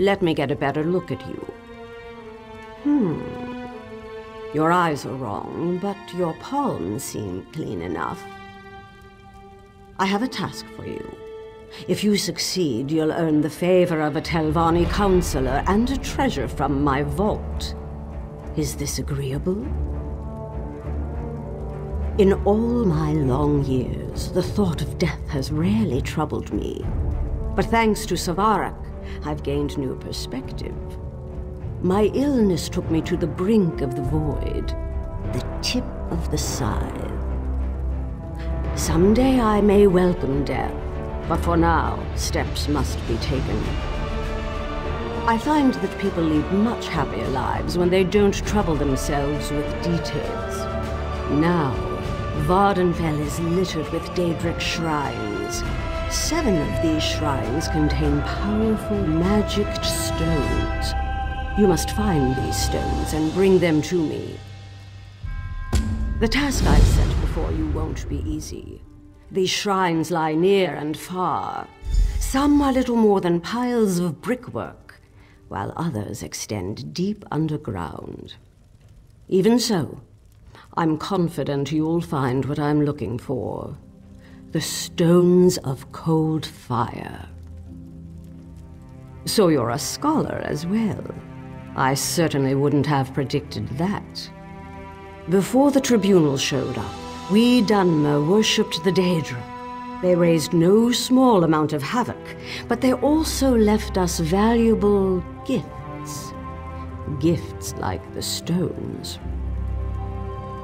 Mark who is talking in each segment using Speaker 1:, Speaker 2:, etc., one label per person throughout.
Speaker 1: Let me get a better look at you. Your eyes are wrong, but your palms seem clean enough. I have a task for you. If you succeed, you'll earn the favor of a Telvanni counselor and a treasure from my vault. Is this agreeable? In all my long years, the thought of death has rarely troubled me. But thanks to Savarak, I've gained new perspective. My illness took me to the brink of the void, the tip of the scythe. Someday I may welcome death, but for now, steps must be taken. I find that people lead much happier lives when they don't trouble themselves with details. Now, Vardenfell is littered with Daedric shrines. 7 of these shrines contain powerful magicked stones. You must find these stones and bring them to me. The task I've set before you won't be easy. These shrines lie near and far. Some are little more than piles of brickwork, while others extend deep underground. Even so, I'm confident you'll find what I'm looking for. The Stones of Cold Fire. So you're a scholar as well. I certainly wouldn't have predicted that. Before the Tribunal showed up, we Dunmer worshipped the Daedra. They raised no small amount of havoc, but they also left us valuable gifts. Gifts like the stones.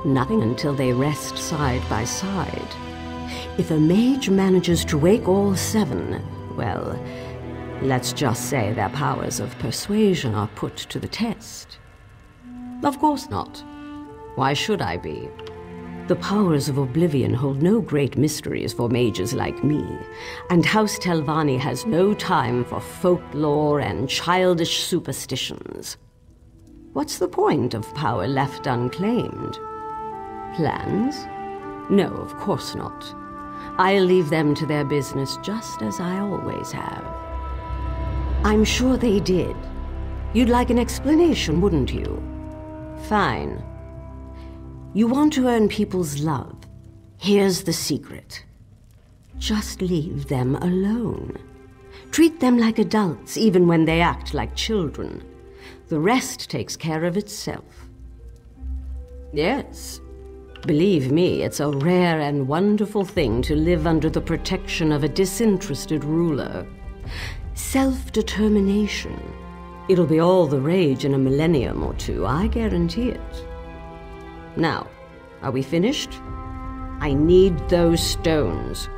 Speaker 1: Nothing until they rest side by side. If a mage manages to wake all 7, well, let's just say their powers of persuasion are put to the test. Of course not. Why should I be? The powers of Oblivion hold no great mysteries for mages like me, and House Telvanni has no time for folklore and childish superstitions. What's the point of power left unclaimed? Plans? No, of course not. I'll leave them to their business just as I always have. I'm sure they did. You'd like an explanation, wouldn't you? Fine. You want to earn people's love. Here's the secret. Just leave them alone. Treat them like adults, even when they act like children. The rest takes care of itself. Yes. Believe me, it's a rare and wonderful thing to live under the protection of a disinterested ruler. Self-determination. It'll be all the rage in a millennium or two, I guarantee it. Now, are we finished? I need those stones.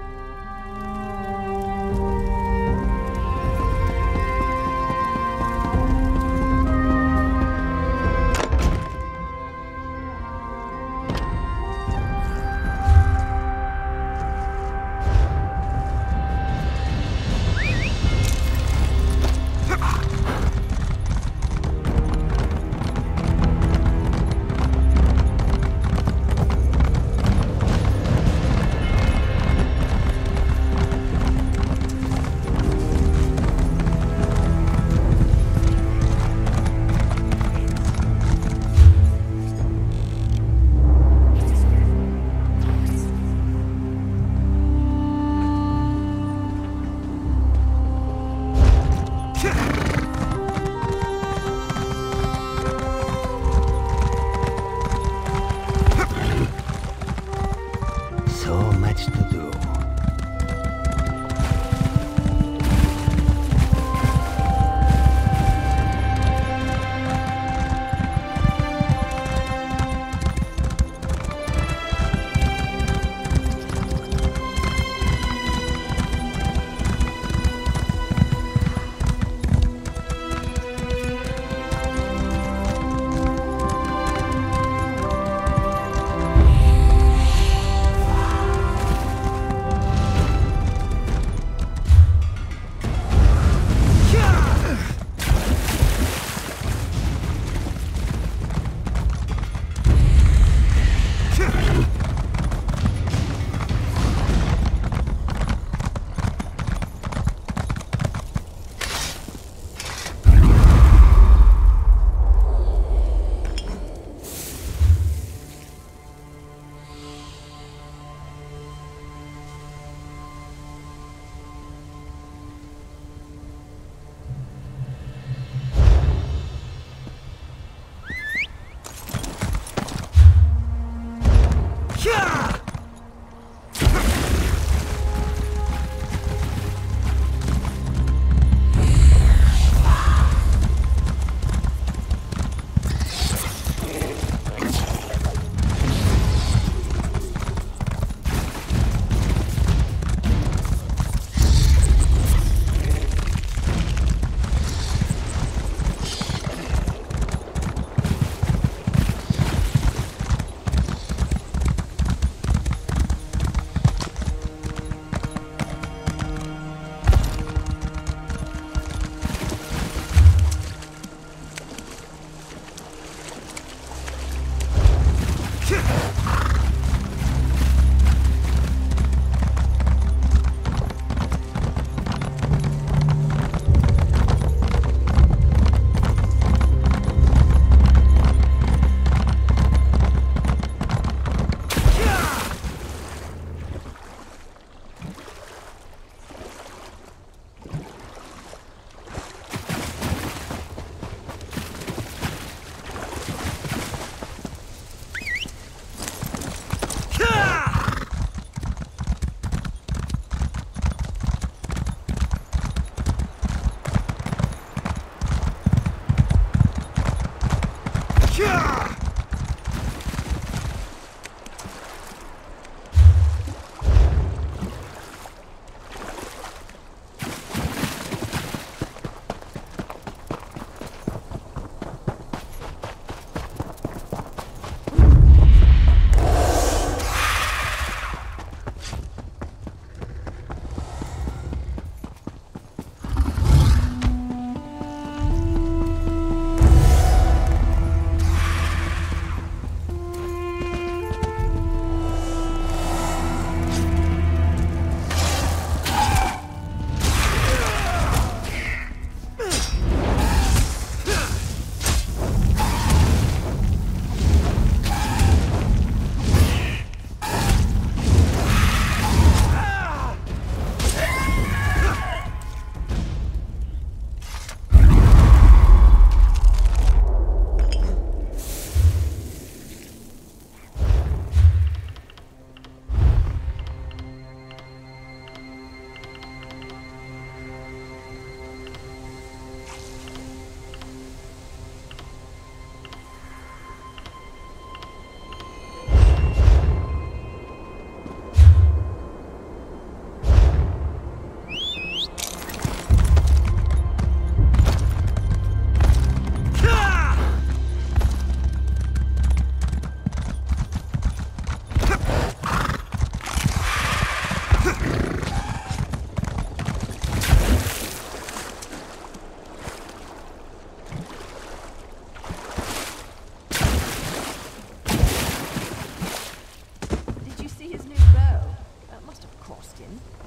Speaker 2: in.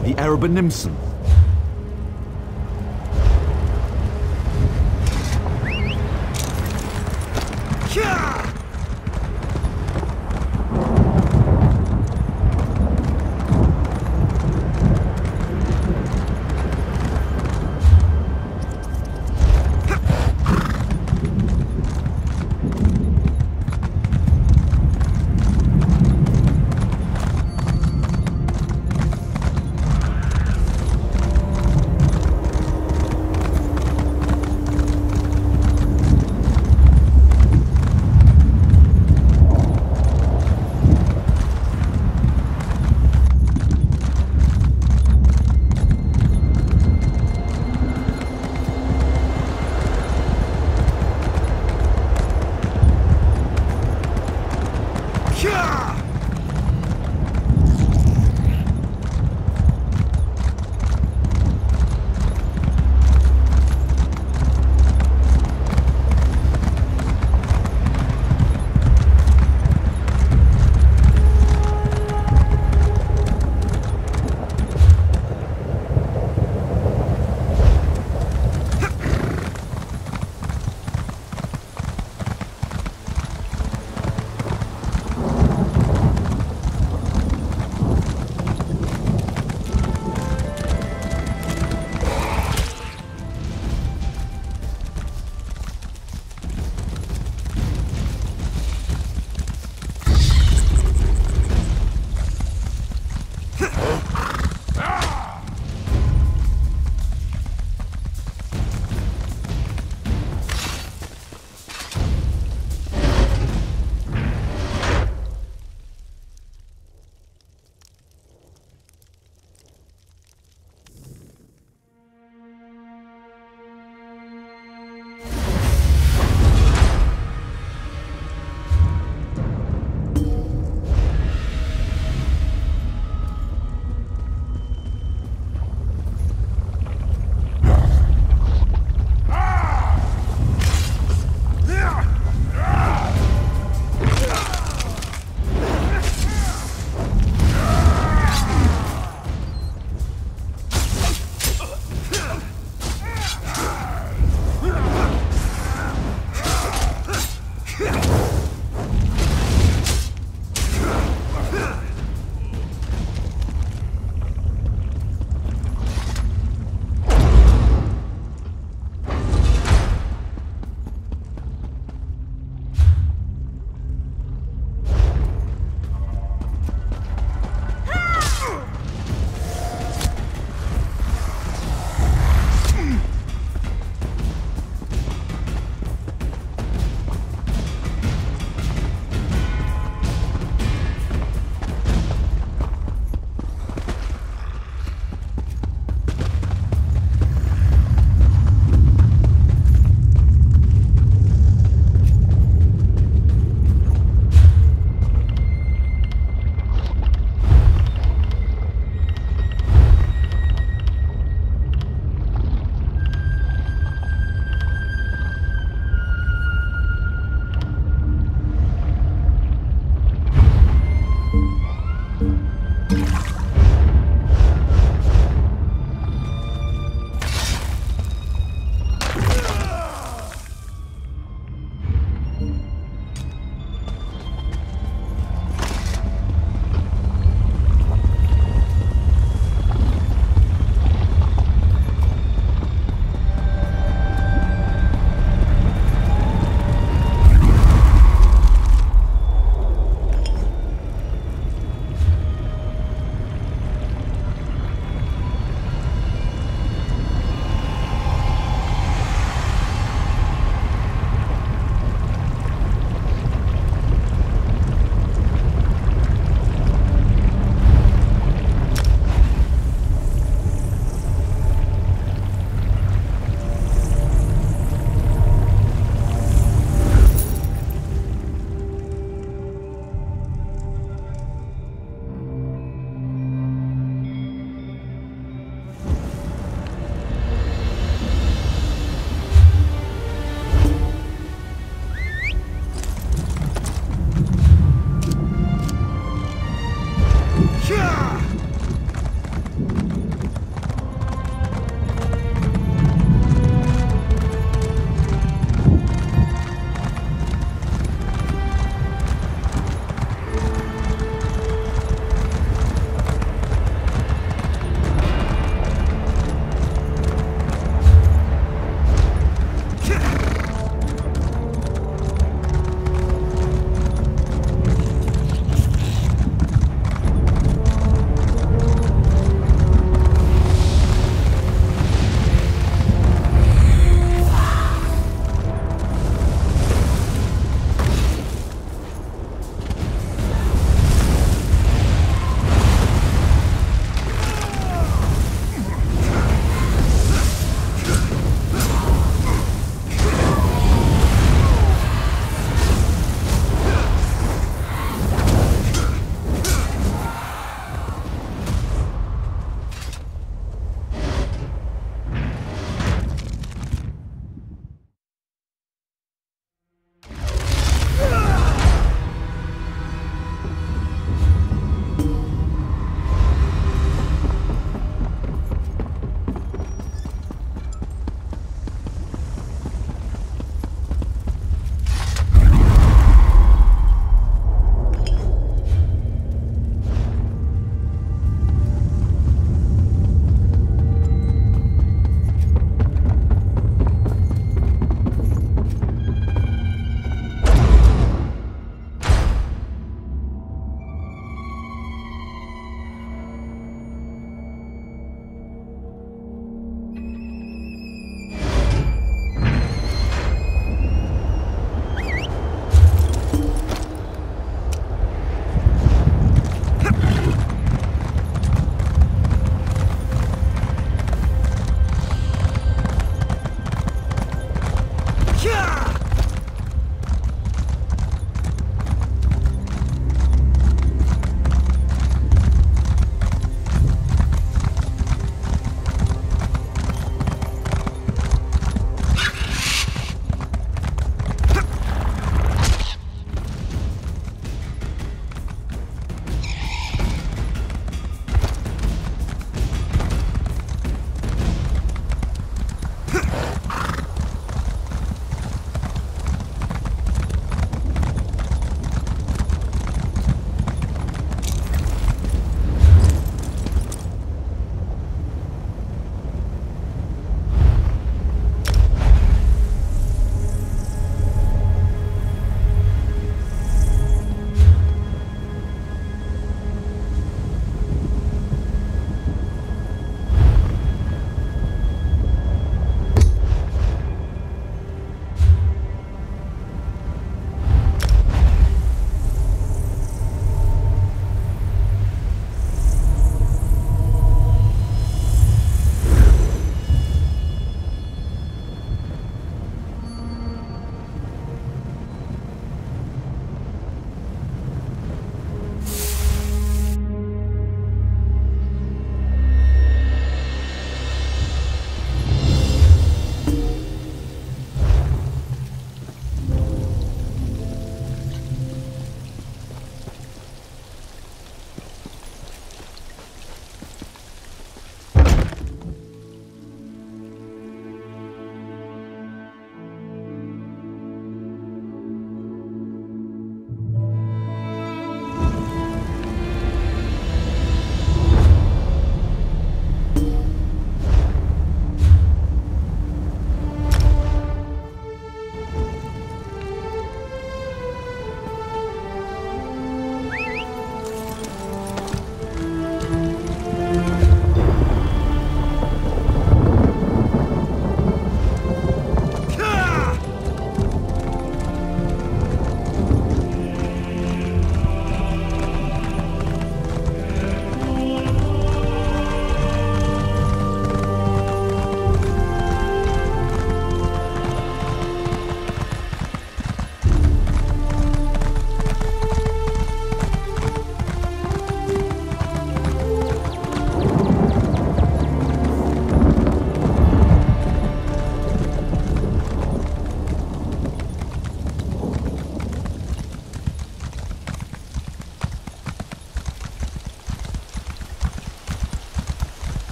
Speaker 2: with the Erebonimson.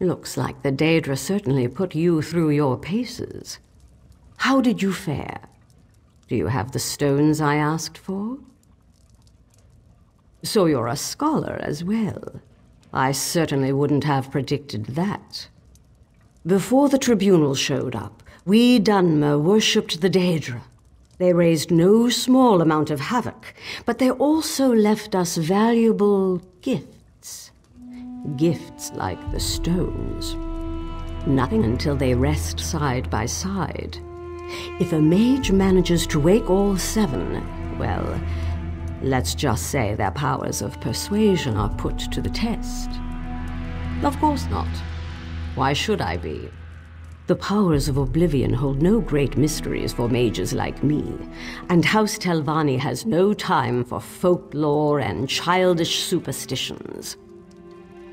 Speaker 1: Looks like the Daedra certainly put you through your paces. How did you fare? Do you have the stones I asked for? So you're a scholar as well. I certainly wouldn't have predicted that. Before the Tribunal showed up, we Dunmer worshipped the Daedra. They raised no small amount of havoc, but they also left us valuable gifts. Gifts like the stones. Nothing until they rest side by side. If a mage manages to wake all seven, well, let's just say their powers of persuasion are put to the test. Of course not. Why should I be? The powers of Oblivion hold no great mysteries for mages like me, and House Telvanni has no time for folklore and childish superstitions.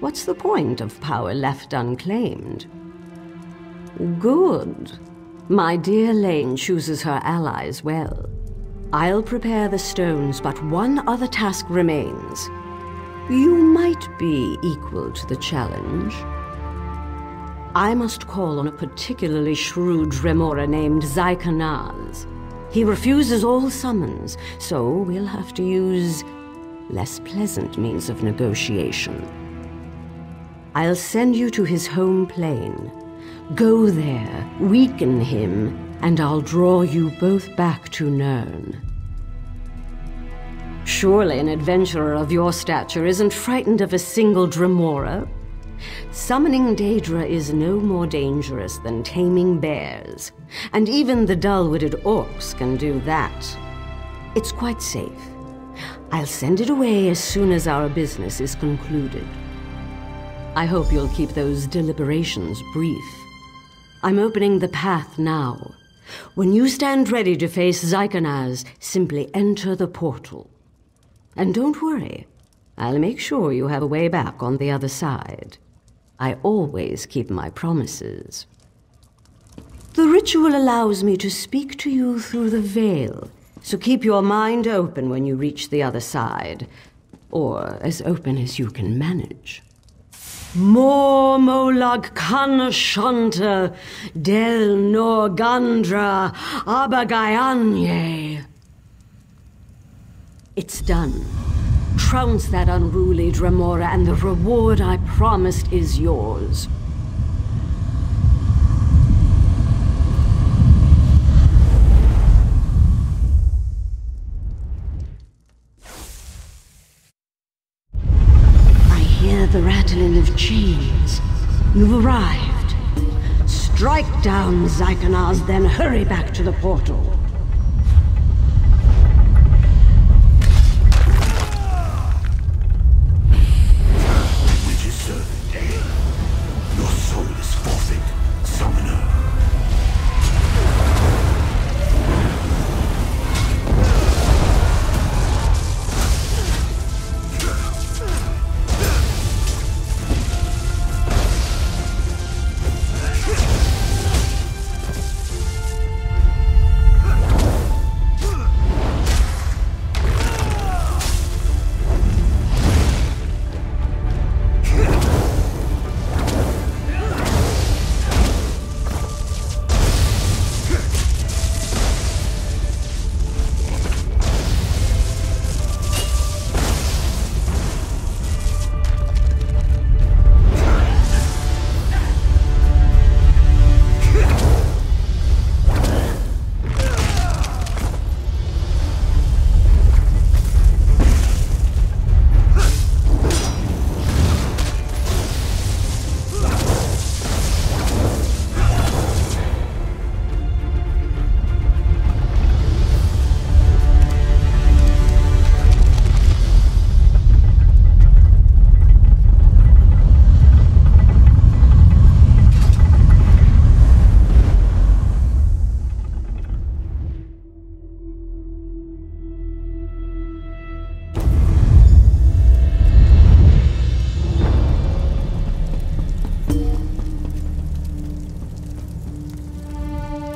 Speaker 1: What's the point of power left unclaimed? Good. My dear Lane chooses her allies well. I'll prepare the stones, but one other task remains. You might be equal to the challenge. I must call on a particularly shrewd Dremora named Zykanaz. He refuses all summons, so we'll have to use less pleasant means of negotiation. I'll send you to his home plane. Go there, weaken him, and I'll draw you both back to Nirn. Surely an adventurer of your stature isn't frightened of a single Dremora? Summoning Daedra is no more dangerous than taming bears, and even the dull-witted orcs can do that. It's quite safe. I'll send it away as soon as our business is concluded. I hope you'll keep those deliberations brief. I'm opening the path now. When you stand ready to face Zykanaz, simply enter the portal. And don't worry, I'll make sure you have a way back on the other side. I always keep my promises. The ritual allows me to speak to you through the veil, so keep your mind open when you reach the other side, or as open as you can manage. Mor molag kana shanta del norgandra abagayanye. It's done. Trounce that unruly Dremora, and the reward I promised is yours. I hear the rattling of chains. You've arrived. Strike down Zykanaz, then hurry back to the portal.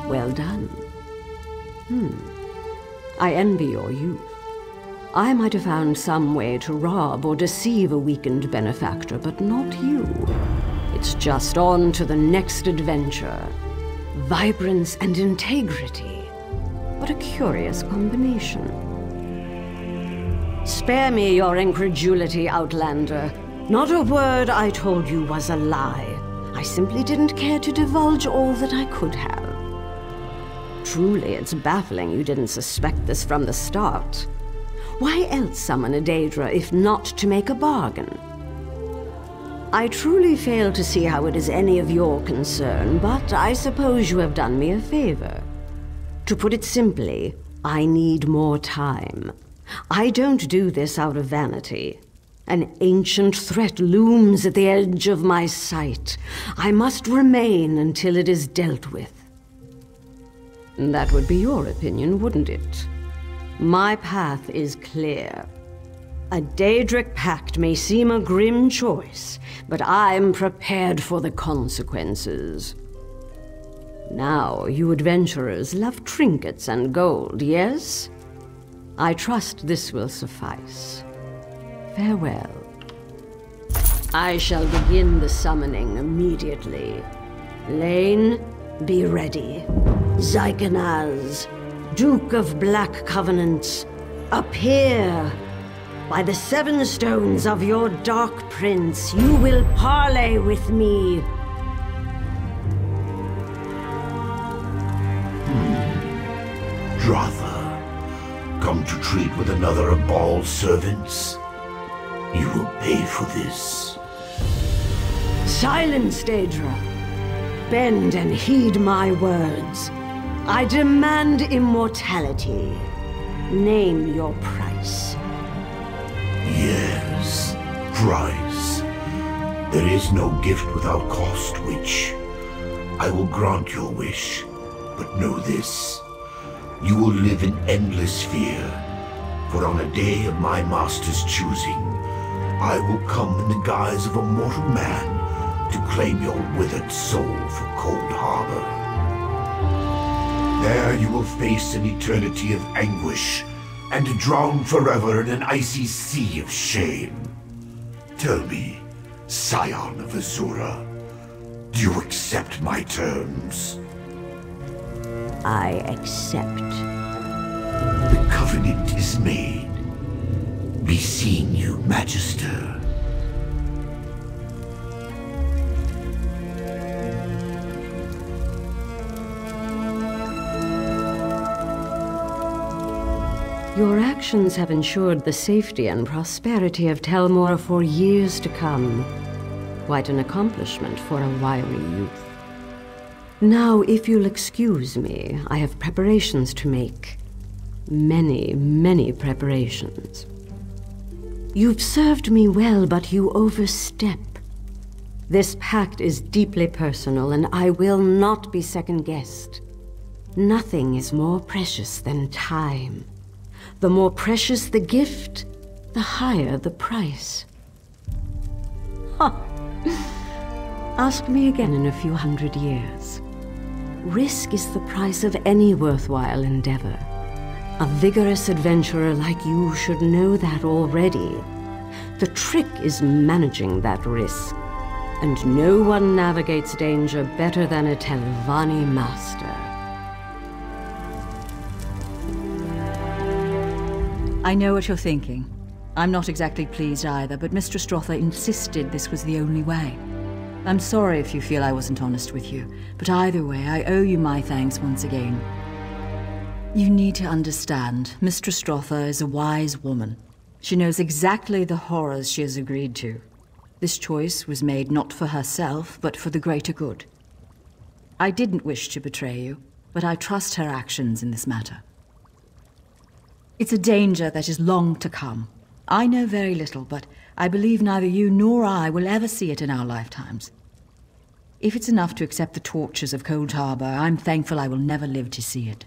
Speaker 1: Well done. I envy your youth. I might have found some way to rob or deceive a weakened benefactor, but not you. It it's just on to the next adventure. Vibrance and integrity. What a curious combination. Spare me your incredulity, Outlander. Not a word I told you was a lie. I simply didn't care to divulge all that I could have. Truly, it's baffling you didn't suspect this from the start. Why else summon a Daedra if not to make a bargain? I truly fail to see how it is any of your concern, but I suppose you have done me a favor. To put it simply, I need more time. I don't do this out of vanity. An ancient threat looms at the edge of my sight. I must remain until it is dealt with. That would be your opinion, wouldn't it? My path is clear. A Daedric pact may seem a grim choice, but I'm prepared for the consequences. Now, you adventurers love trinkets and gold, yes? I trust this will suffice. Farewell. I shall begin the summoning immediately. Lane, be ready. Zykanaz, Duke of Black Covenants, appear! By the 7 stones of your Dark Prince, you will parley with me!
Speaker 2: Dratha, come to treat with another of Baal's servants? You will pay for this.
Speaker 1: Silence, Daedra. Bend and heed my words. I demand immortality. Name your price.
Speaker 2: Yes, price. There is no gift without cost, witch. I will grant your wish, but know this. You will live in endless fear, for on a day of my master's choosing, I will come in the guise of a mortal man to claim your withered soul for Cold Harbor. There you will face an eternity of anguish and drown forever in an icy sea of shame. Tell me, Scion of Azura, do you accept my terms?
Speaker 1: I accept.
Speaker 2: The covenant is made. Be seeing you, Magister.
Speaker 1: Your actions have ensured the safety and prosperity of Telmor for years to come. Quite an accomplishment for a wiry youth. Now, if you'll excuse me, I have preparations to make. Many, many preparations. You've served me well, but you overstep. This pact is deeply personal, and I will not be second-guessed. Nothing is more precious than time. The more precious the gift, the higher the price. Ha! Ask me again in a few hundred years. Risk is the price of any worthwhile endeavor. A vigorous adventurer like you should know that already. The trick is managing that risk. And no one navigates danger better than a Telvanni master.
Speaker 3: I know what you're thinking. I'm not exactly pleased either, but Mistress Dratha insisted this was the only way. I'm sorry if you feel I wasn't honest with you, but either way, I owe you my thanks once again. You need to understand, Mistress Dratha is a wise woman. She knows exactly the horrors she has agreed to. This choice was made not for herself, but for the greater good. I didn't wish to betray you, but I trust her actions in this matter. It's a danger that is long to come. I know very little, but I believe neither you nor I will ever see it in our lifetimes. If it's enough to accept the tortures of Cold Harbor, I'm thankful I will never live to see it.